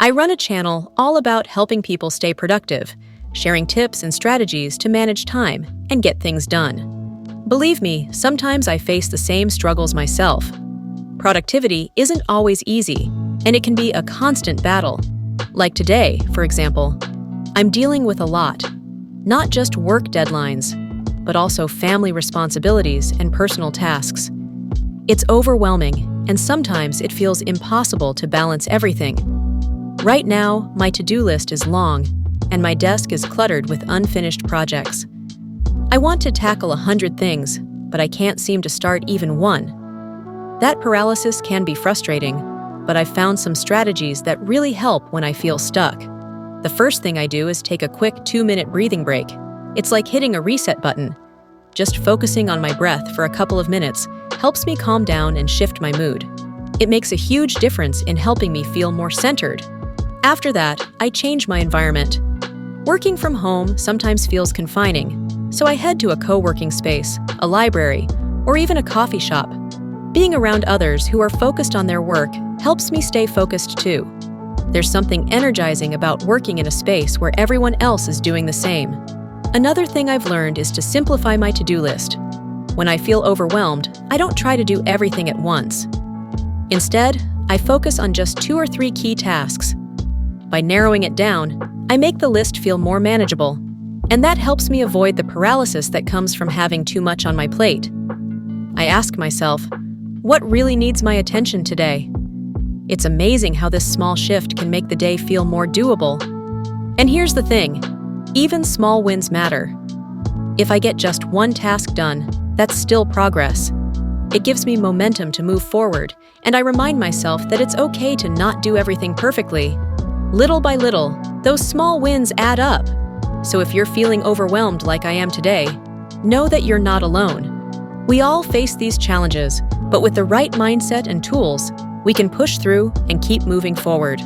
I run a channel all about helping people stay productive, sharing tips and strategies to manage time and get things done. Believe me, sometimes I face the same struggles myself. Productivity isn't always easy, and it can be a constant battle. Like today, for example, I'm dealing with a lot. Not just work deadlines, but also family responsibilities and personal tasks. It's overwhelming, and sometimes it feels impossible to balance everything. Right now, my to-do list is long, and my desk is cluttered with unfinished projects. I want to tackle 100 things, but I can't seem to start even one. That paralysis can be frustrating, but I've found some strategies that really help when I feel stuck. The first thing I do is take a quick 2-minute breathing break. It's like hitting a reset button. Just focusing on my breath for a couple of minutes helps me calm down and shift my mood. It makes a huge difference in helping me feel more centered. After that, I change my environment. Working from home sometimes feels confining, so I head to a co-working space, a library, or even a coffee shop. Being around others who are focused on their work helps me stay focused too. There's something energizing about working in a space where everyone else is doing the same. Another thing I've learned is to simplify my to-do list. When I feel overwhelmed, I don't try to do everything at once. Instead, I focus on just 2 or 3 key tasks. By narrowing it down, I make the list feel more manageable, and that helps me avoid the paralysis that comes from having too much on my plate. I ask myself, what really needs my attention today? It's amazing how this small shift can make the day feel more doable. And here's the thing, even small wins matter. If I get just one task done, that's still progress. It gives me momentum to move forward, and I remind myself that it's okay to not do everything perfectly. Little by little, those small wins add up. So if you're feeling overwhelmed like I am today, know that you're not alone. We all face these challenges, but with the right mindset and tools, we can push through and keep moving forward.